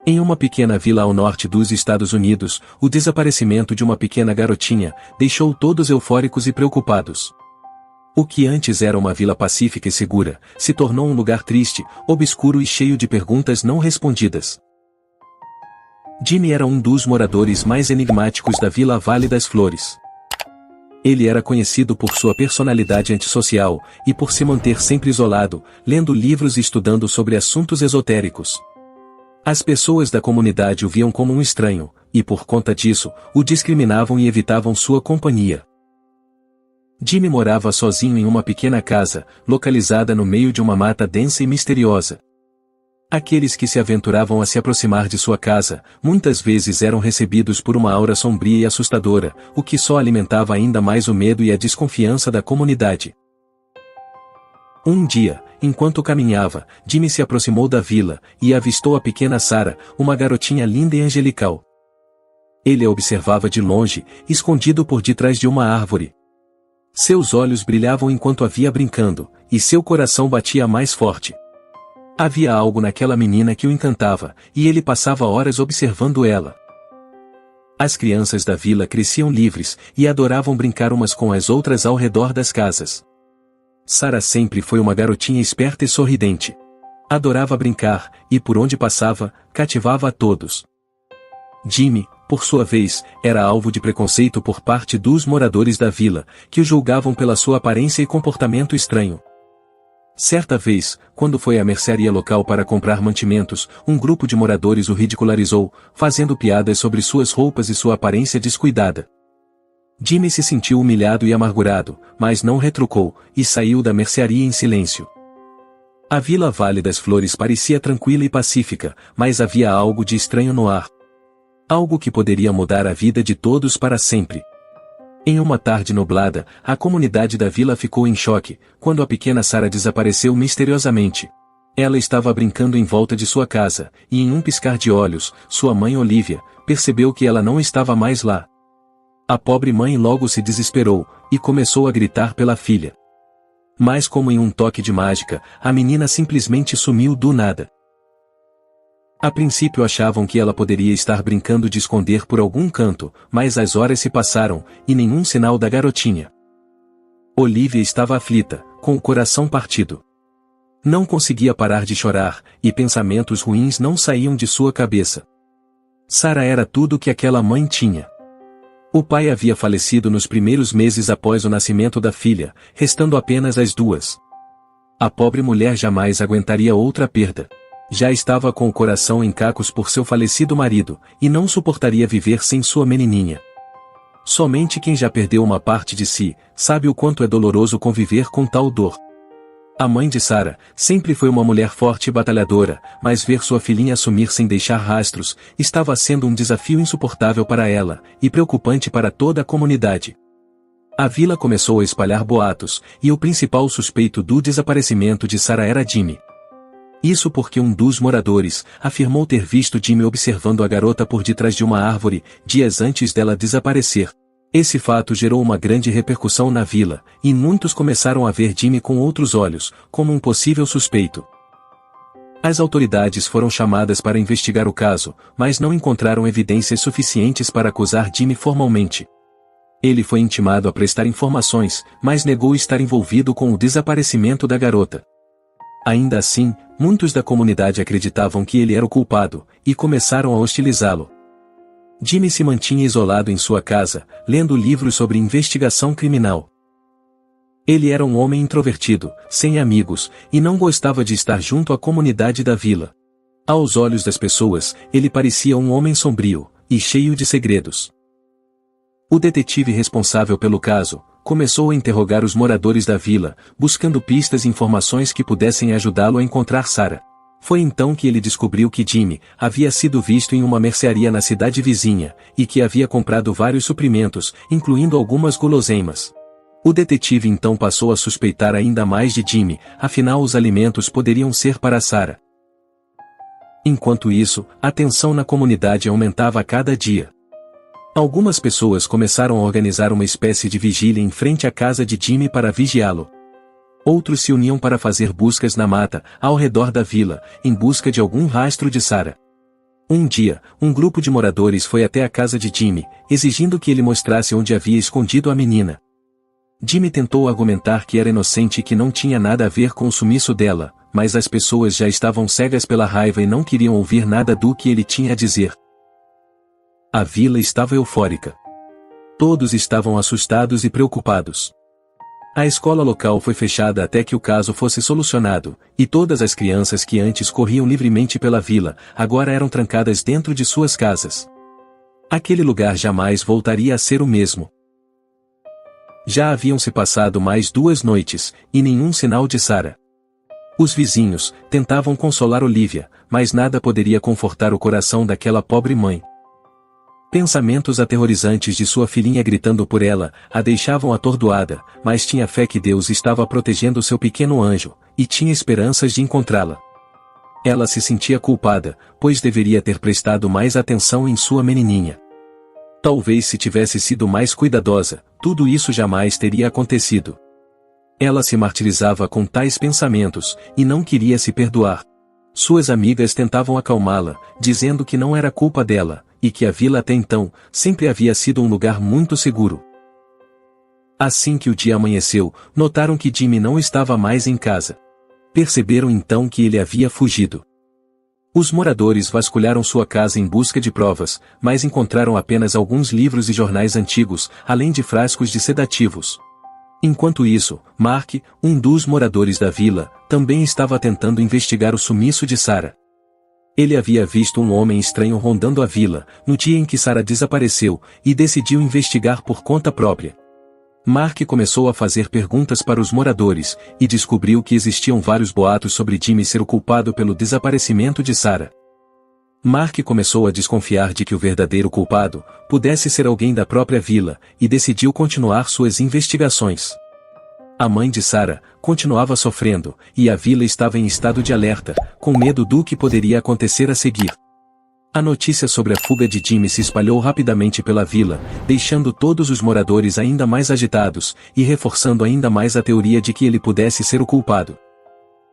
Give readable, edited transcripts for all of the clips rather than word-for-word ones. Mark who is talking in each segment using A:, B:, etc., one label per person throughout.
A: Em uma pequena vila ao norte dos Estados Unidos, o desaparecimento de uma pequena garotinha deixou todos eufóricos e preocupados. O que antes era uma vila pacífica e segura, se tornou um lugar triste, obscuro e cheio de perguntas não respondidas. Jimmy era um dos moradores mais enigmáticos da Vila Vale das Flores. Ele era conhecido por sua personalidade antissocial e por se manter sempre isolado, lendo livros e estudando sobre assuntos esotéricos. As pessoas da comunidade o viam como um estranho, e por conta disso, o discriminavam e evitavam sua companhia. Jimmy morava sozinho em uma pequena casa, localizada no meio de uma mata densa e misteriosa. Aqueles que se aventuravam a se aproximar de sua casa, muitas vezes eram recebidos por uma aura sombria e assustadora, o que só alimentava ainda mais o medo e a desconfiança da comunidade. Um dia, enquanto caminhava, Jimmy se aproximou da vila, e avistou a pequena Sarah, uma garotinha linda e angelical. Ele a observava de longe, escondido por detrás de uma árvore. Seus olhos brilhavam enquanto a via brincando, e seu coração batia mais forte. Havia algo naquela menina que o encantava, e ele passava horas observando ela. As crianças da vila cresciam livres, e adoravam brincar umas com as outras ao redor das casas. Sarah sempre foi uma garotinha esperta e sorridente. Adorava brincar, e por onde passava, cativava a todos. Jimmy, por sua vez, era alvo de preconceito por parte dos moradores da vila, que o julgavam pela sua aparência e comportamento estranho. Certa vez, quando foi à mercearia local para comprar mantimentos, um grupo de moradores o ridicularizou, fazendo piadas sobre suas roupas e sua aparência descuidada. Jimmy se sentiu humilhado e amargurado, mas não retrucou, e saiu da mercearia em silêncio. A Vila Vale das Flores parecia tranquila e pacífica, mas havia algo de estranho no ar. Algo que poderia mudar a vida de todos para sempre. Em uma tarde nublada, a comunidade da vila ficou em choque, quando a pequena Sarah desapareceu misteriosamente. Ela estava brincando em volta de sua casa, e em um piscar de olhos, sua mãe Olivia percebeu que ela não estava mais lá. A pobre mãe logo se desesperou, e começou a gritar pela filha. Mas como em um toque de mágica, a menina simplesmente sumiu do nada. A princípio achavam que ela poderia estar brincando de esconder por algum canto, mas as horas se passaram, e nenhum sinal da garotinha. Olivia estava aflita, com o coração partido. Não conseguia parar de chorar, e pensamentos ruins não saíam de sua cabeça. Sarah era tudo que aquela mãe tinha. O pai havia falecido nos primeiros meses após o nascimento da filha, restando apenas as duas. A pobre mulher jamais aguentaria outra perda. Já estava com o coração em cacos por seu falecido marido, e não suportaria viver sem sua menininha. Somente quem já perdeu uma parte de si, sabe o quanto é doloroso conviver com tal dor. A mãe de Sarah sempre foi uma mulher forte e batalhadora, mas ver sua filhinha sumir sem deixar rastros, estava sendo um desafio insuportável para ela, e preocupante para toda a comunidade. A vila começou a espalhar boatos, e o principal suspeito do desaparecimento de Sarah era Jimmy. Isso porque um dos moradores afirmou ter visto Jimmy observando a garota por detrás de uma árvore, dias antes dela desaparecer. Esse fato gerou uma grande repercussão na vila, e muitos começaram a ver Jimmy com outros olhos, como um possível suspeito. As autoridades foram chamadas para investigar o caso, mas não encontraram evidências suficientes para acusar Jimmy formalmente. Ele foi intimado a prestar informações, mas negou estar envolvido com o desaparecimento da garota. Ainda assim, muitos da comunidade acreditavam que ele era o culpado, e começaram a hostilizá-lo. Jimmy se mantinha isolado em sua casa, lendo livros sobre investigação criminal. Ele era um homem introvertido, sem amigos, e não gostava de estar junto à comunidade da vila. Aos olhos das pessoas, ele parecia um homem sombrio, e cheio de segredos. O detetive responsável pelo caso começou a interrogar os moradores da vila, buscando pistas e informações que pudessem ajudá-lo a encontrar Sarah. Foi então que ele descobriu que Jimmy havia sido visto em uma mercearia na cidade vizinha, e que havia comprado vários suprimentos, incluindo algumas guloseimas. O detetive então passou a suspeitar ainda mais de Jimmy, afinal os alimentos poderiam ser para Sarah. Enquanto isso, a tensão na comunidade aumentava a cada dia. Algumas pessoas começaram a organizar uma espécie de vigília em frente à casa de Jimmy para vigiá-lo. Outros se uniam para fazer buscas na mata, ao redor da vila, em busca de algum rastro de Sarah. Um dia, um grupo de moradores foi até a casa de Jimmy, exigindo que ele mostrasse onde havia escondido a menina. Jimmy tentou argumentar que era inocente e que não tinha nada a ver com o sumiço dela, mas as pessoas já estavam cegas pela raiva e não queriam ouvir nada do que ele tinha a dizer. A vila estava eufórica. Todos estavam assustados e preocupados. A escola local foi fechada até que o caso fosse solucionado, e todas as crianças que antes corriam livremente pela vila, agora eram trancadas dentro de suas casas. Aquele lugar jamais voltaria a ser o mesmo. Já haviam se passado mais 2 noites, e nenhum sinal de Sarah. Os vizinhos tentavam consolar Olivia, mas nada poderia confortar o coração daquela pobre mãe. Pensamentos aterrorizantes de sua filhinha gritando por ela, a deixavam atordoada, mas tinha fé que Deus estava protegendo seu pequeno anjo, e tinha esperanças de encontrá-la. Ela se sentia culpada, pois deveria ter prestado mais atenção em sua menininha. Talvez se tivesse sido mais cuidadosa, tudo isso jamais teria acontecido. Ela se martirizava com tais pensamentos, e não queria se perdoar. Suas amigas tentavam acalmá-la, dizendo que não era culpa dela, e que a vila até então, sempre havia sido um lugar muito seguro. Assim que o dia amanheceu, notaram que Jimmy não estava mais em casa. Perceberam então que ele havia fugido. Os moradores vasculharam sua casa em busca de provas, mas encontraram apenas alguns livros e jornais antigos, além de frascos de sedativos. Enquanto isso, Mark, um dos moradores da vila, também estava tentando investigar o sumiço de Sarah. Ele havia visto um homem estranho rondando a vila, no dia em que Sarah desapareceu, e decidiu investigar por conta própria. Mark começou a fazer perguntas para os moradores, e descobriu que existiam vários boatos sobre Jimmy ser o culpado pelo desaparecimento de Sarah. Mark começou a desconfiar de que o verdadeiro culpado pudesse ser alguém da própria vila, e decidiu continuar suas investigações. A mãe de Sarah continuava sofrendo, e a vila estava em estado de alerta, com medo do que poderia acontecer a seguir. A notícia sobre a fuga de Jimmy se espalhou rapidamente pela vila, deixando todos os moradores ainda mais agitados, e reforçando ainda mais a teoria de que ele pudesse ser o culpado.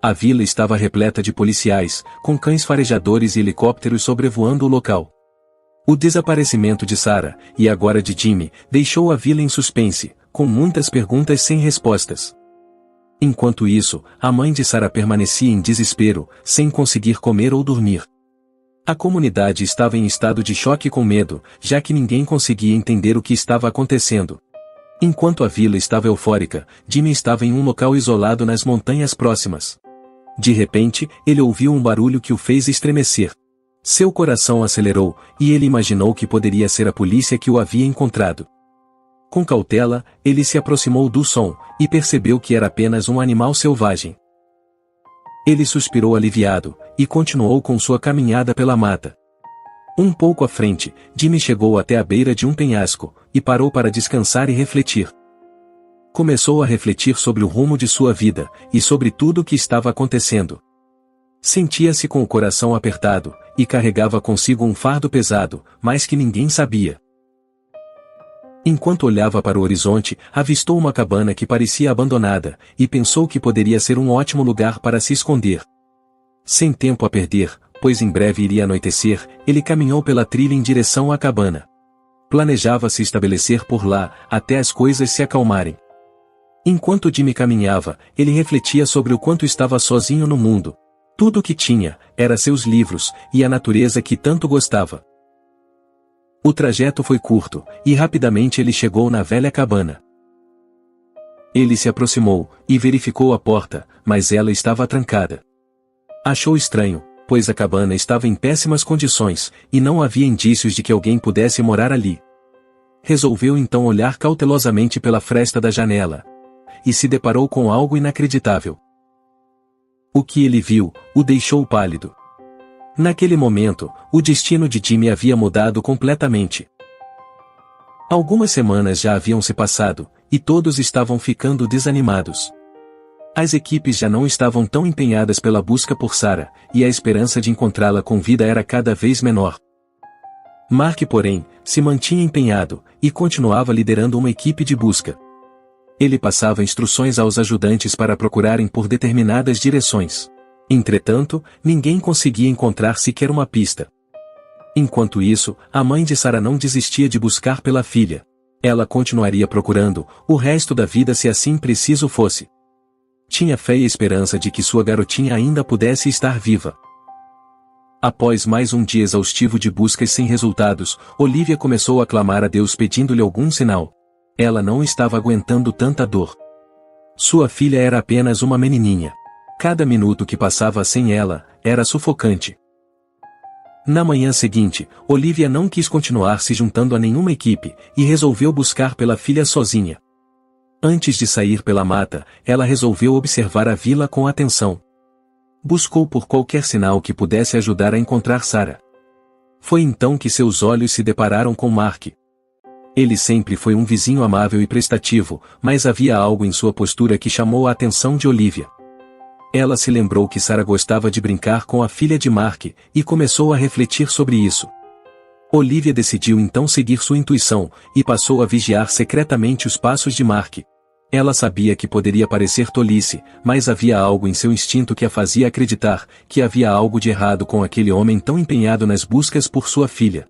A: A vila estava repleta de policiais, com cães farejadores e helicópteros sobrevoando o local. O desaparecimento de Sarah, e agora de Jimmy, deixou a vila em suspense, com muitas perguntas sem respostas. Enquanto isso, a mãe de Sarah permanecia em desespero, sem conseguir comer ou dormir. A comunidade estava em estado de choque com medo, já que ninguém conseguia entender o que estava acontecendo. Enquanto a vila estava eufórica, Jimmy estava em um local isolado nas montanhas próximas. De repente, ele ouviu um barulho que o fez estremecer. Seu coração acelerou, e ele imaginou que poderia ser a polícia que o havia encontrado. Com cautela, ele se aproximou do som, e percebeu que era apenas um animal selvagem. Ele suspirou aliviado, e continuou com sua caminhada pela mata. Um pouco à frente, Jimmy chegou até a beira de um penhasco, e parou para descansar e refletir. Começou a refletir sobre o rumo de sua vida, e sobre tudo o que estava acontecendo. Sentia-se com o coração apertado, e carregava consigo um fardo pesado, mas que ninguém sabia. Enquanto olhava para o horizonte, avistou uma cabana que parecia abandonada, e pensou que poderia ser um ótimo lugar para se esconder. Sem tempo a perder, pois em breve iria anoitecer, ele caminhou pela trilha em direção à cabana. Planejava se estabelecer por lá, até as coisas se acalmarem. Enquanto Jimmy caminhava, ele refletia sobre o quanto estava sozinho no mundo. Tudo o que tinha, era seus livros, e a natureza que tanto gostava. O trajeto foi curto, e rapidamente ele chegou na velha cabana. Ele se aproximou, e verificou a porta, mas ela estava trancada. Achou estranho, pois a cabana estava em péssimas condições, e não havia indícios de que alguém pudesse morar ali. Resolveu então olhar cautelosamente pela fresta da janela. E se deparou com algo inacreditável. O que ele viu, o deixou pálido. Naquele momento, o destino de Jimmy havia mudado completamente. Algumas semanas já haviam se passado, e todos estavam ficando desanimados. As equipes já não estavam tão empenhadas pela busca por Sarah, e a esperança de encontrá-la com vida era cada vez menor. Mark, porém, se mantinha empenhado, e continuava liderando uma equipe de busca. Ele passava instruções aos ajudantes para procurarem por determinadas direções. Entretanto, ninguém conseguia encontrar sequer uma pista. Enquanto isso, a mãe de Sarah não desistia de buscar pela filha. Ela continuaria procurando, o resto da vida se assim preciso fosse. Tinha fé e esperança de que sua garotinha ainda pudesse estar viva. Após mais um dia exaustivo de buscas sem resultados, Olivia começou a clamar a Deus pedindo-lhe algum sinal. Ela não estava aguentando tanta dor. Sua filha era apenas uma menininha. Cada minuto que passava sem ela, era sufocante. Na manhã seguinte, Olivia não quis continuar se juntando a nenhuma equipe, e resolveu buscar pela filha sozinha. Antes de sair pela mata, ela resolveu observar a vila com atenção. Buscou por qualquer sinal que pudesse ajudar a encontrar Sarah. Foi então que seus olhos se depararam com Mark. Ele sempre foi um vizinho amável e prestativo, mas havia algo em sua postura que chamou a atenção de Olivia. Ela se lembrou que Sarah gostava de brincar com a filha de Mark, e começou a refletir sobre isso. Olivia decidiu então seguir sua intuição, e passou a vigiar secretamente os passos de Mark. Ela sabia que poderia parecer tolice, mas havia algo em seu instinto que a fazia acreditar que havia algo de errado com aquele homem tão empenhado nas buscas por sua filha.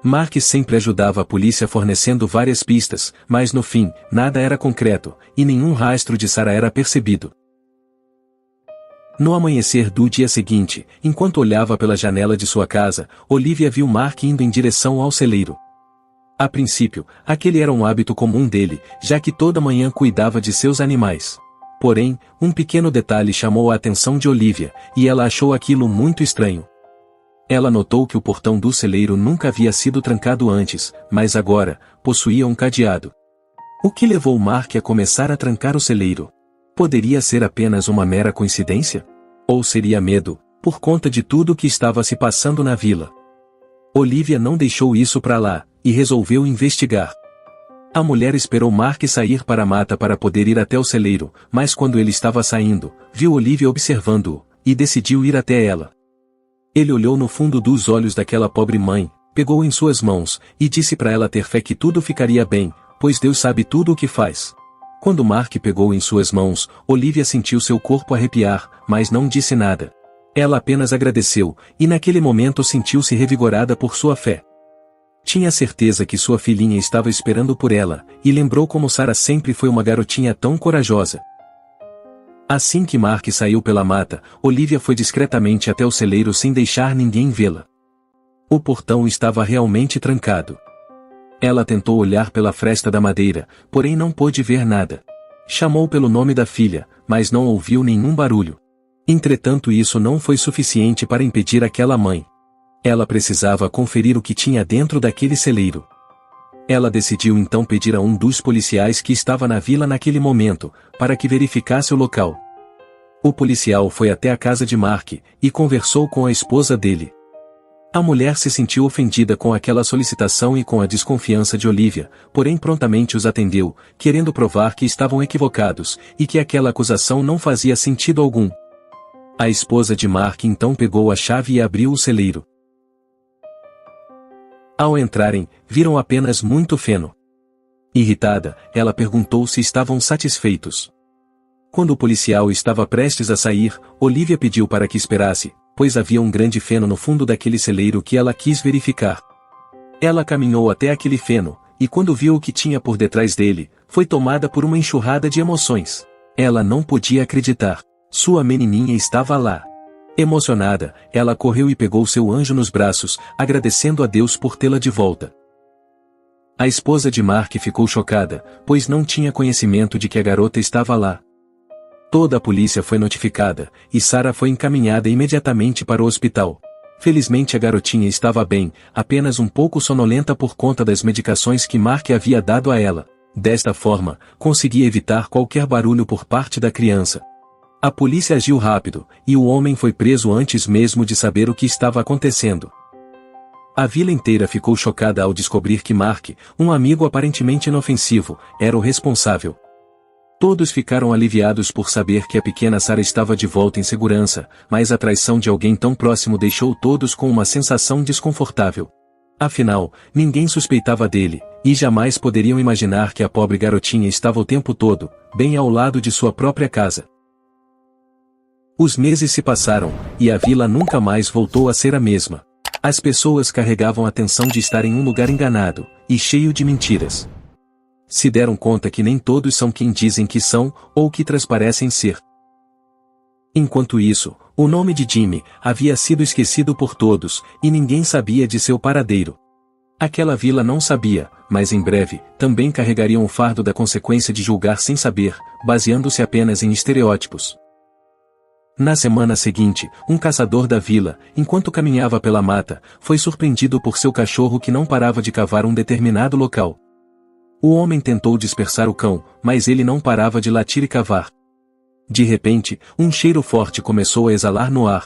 A: Mark sempre ajudava a polícia fornecendo várias pistas, mas no fim, nada era concreto, e nenhum rastro de Sarah era percebido. No amanhecer do dia seguinte, enquanto olhava pela janela de sua casa, Olivia viu Mark indo em direção ao celeiro. A princípio, aquele era um hábito comum dele, já que toda manhã cuidava de seus animais. Porém, um pequeno detalhe chamou a atenção de Olivia, e ela achou aquilo muito estranho. Ela notou que o portão do celeiro nunca havia sido trancado antes, mas agora, possuía um cadeado. O que levou Mark a começar a trancar o celeiro? Poderia ser apenas uma mera coincidência? Ou seria medo, por conta de tudo o que estava se passando na vila? Olivia não deixou isso para lá, e resolveu investigar. A mulher esperou Mark sair para a mata para poder ir até o celeiro, mas quando ele estava saindo, viu Olivia observando-o, e decidiu ir até ela. Ele olhou no fundo dos olhos daquela pobre mãe, pegou em suas mãos, e disse para ela ter fé que tudo ficaria bem, pois Deus sabe tudo o que faz. Quando Mark pegou em suas mãos, Olivia sentiu seu corpo arrepiar, mas não disse nada. Ela apenas agradeceu, e naquele momento sentiu-se revigorada por sua fé. Tinha certeza que sua filhinha estava esperando por ela, e lembrou como Sarah sempre foi uma garotinha tão corajosa. Assim que Mark saiu pela mata, Olivia foi discretamente até o celeiro sem deixar ninguém vê-la. O portão estava realmente trancado. Ela tentou olhar pela fresta da madeira, porém não pôde ver nada. Chamou pelo nome da filha, mas não ouviu nenhum barulho. Entretanto, isso não foi suficiente para impedir aquela mãe. Ela precisava conferir o que tinha dentro daquele celeiro. Ela decidiu então pedir a um dos policiais que estava na vila naquele momento, para que verificasse o local. O policial foi até a casa de Mark, e conversou com a esposa dele. A mulher se sentiu ofendida com aquela solicitação e com a desconfiança de Olivia, porém prontamente os atendeu, querendo provar que estavam equivocados, e que aquela acusação não fazia sentido algum. A esposa de Mark então pegou a chave e abriu o celeiro. Ao entrarem, viram apenas muito feno. Irritada, ela perguntou se estavam satisfeitos. Quando o policial estava prestes a sair, Olivia pediu para que esperasse, pois havia um grande feno no fundo daquele celeiro que ela quis verificar. Ela caminhou até aquele feno, e quando viu o que tinha por detrás dele, foi tomada por uma enxurrada de emoções. Ela não podia acreditar. Sua menininha estava lá. Emocionada, ela correu e pegou seu anjo nos braços, agradecendo a Deus por tê-la de volta. A esposa de Mark ficou chocada, pois não tinha conhecimento de que a garota estava lá. Toda a polícia foi notificada, e Sarah foi encaminhada imediatamente para o hospital. Felizmente a garotinha estava bem, apenas um pouco sonolenta por conta das medicações que Mark havia dado a ela. Desta forma, conseguia evitar qualquer barulho por parte da criança. A polícia agiu rápido, e o homem foi preso antes mesmo de saber o que estava acontecendo. A vila inteira ficou chocada ao descobrir que Mark, um amigo aparentemente inofensivo, era o responsável. Todos ficaram aliviados por saber que a pequena Sarah estava de volta em segurança, mas a traição de alguém tão próximo deixou todos com uma sensação desconfortável. Afinal, ninguém suspeitava dele, e jamais poderiam imaginar que a pobre garotinha estava o tempo todo, bem ao lado de sua própria casa. Os meses se passaram, e a vila nunca mais voltou a ser a mesma. As pessoas carregavam a tensão de estar em um lugar enganado, e cheio de mentiras. Se deram conta que nem todos são quem dizem que são, ou que transparecem ser. Enquanto isso, o nome de Jimmy havia sido esquecido por todos, e ninguém sabia de seu paradeiro. Aquela vila não sabia, mas em breve, também carregariam o fardo da consequência de julgar sem saber, baseando-se apenas em estereótipos. Na semana seguinte, um caçador da vila, enquanto caminhava pela mata, foi surpreendido por seu cachorro que não parava de cavar um determinado local. O homem tentou dispersar o cão, mas ele não parava de latir e cavar. De repente, um cheiro forte começou a exalar no ar.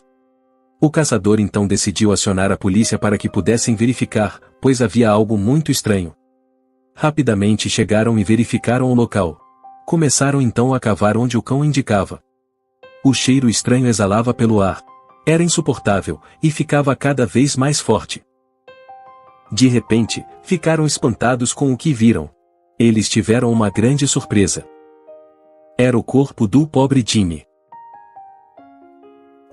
A: O caçador então decidiu acionar a polícia para que pudessem verificar, pois havia algo muito estranho. Rapidamente chegaram e verificaram o local. Começaram então a cavar onde o cão indicava. O cheiro estranho exalava pelo ar. Era insuportável, e ficava cada vez mais forte. De repente, ficaram espantados com o que viram. Eles tiveram uma grande surpresa. Era o corpo do pobre Jimmy.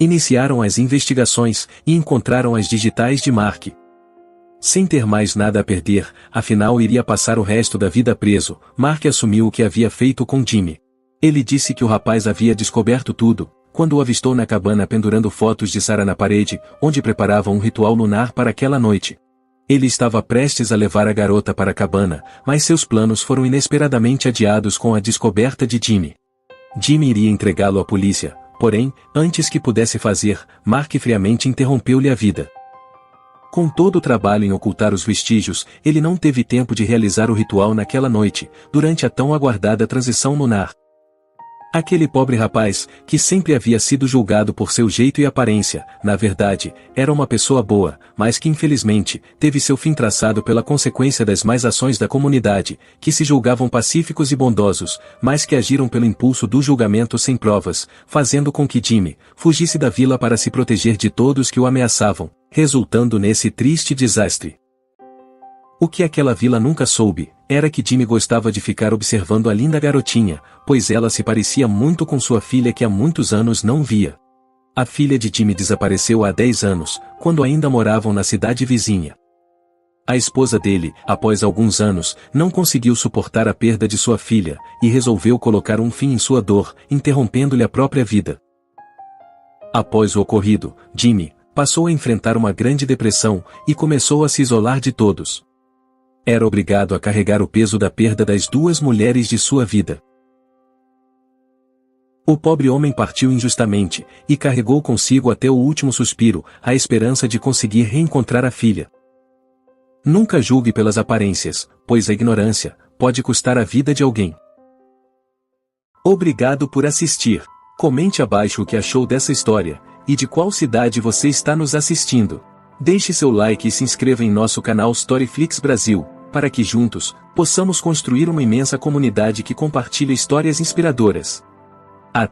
A: Iniciaram as investigações, e encontraram as digitais de Mark. Sem ter mais nada a perder, afinal iria passar o resto da vida preso, Mark assumiu o que havia feito com Jimmy. Ele disse que o rapaz havia descoberto tudo, quando o avistou na cabana pendurando fotos de Sarah na parede, onde preparava um ritual lunar para aquela noite. Ele estava prestes a levar a garota para a cabana, mas seus planos foram inesperadamente adiados com a descoberta de Jimmy. Jimmy iria entregá-lo à polícia, porém, antes que pudesse fazer, Mark friamente interrompeu-lhe a vida. Com todo o trabalho em ocultar os vestígios, ele não teve tempo de realizar o ritual naquela noite, durante a tão aguardada transição lunar. Aquele pobre rapaz, que sempre havia sido julgado por seu jeito e aparência, na verdade, era uma pessoa boa, mas que infelizmente, teve seu fim traçado pela consequência das más ações da comunidade, que se julgavam pacíficos e bondosos, mas que agiram pelo impulso do julgamento sem provas, fazendo com que Jimmy fugisse da vila para se proteger de todos que o ameaçavam, resultando nesse triste desastre. O que aquela vila nunca soube, era que Jimmy gostava de ficar observando a linda garotinha, pois ela se parecia muito com sua filha que há muitos anos não via. A filha de Jimmy desapareceu há 10 anos, quando ainda moravam na cidade vizinha. A esposa dele, após alguns anos, não conseguiu suportar a perda de sua filha, e resolveu colocar um fim em sua dor, interrompendo-lhe a própria vida. Após o ocorrido, Jimmy passou a enfrentar uma grande depressão, e começou a se isolar de todos. Era obrigado a carregar o peso da perda das 2 mulheres de sua vida. O pobre homem partiu injustamente, e carregou consigo até o último suspiro, a esperança de conseguir reencontrar a filha. Nunca julgue pelas aparências, pois a ignorância pode custar a vida de alguém. Obrigado por assistir. Comente abaixo o que achou dessa história, e de qual cidade você está nos assistindo. Deixe seu like e se inscreva em nosso canal Storyflix Brasil, para que juntos, possamos construir uma imensa comunidade que compartilha histórias inspiradoras.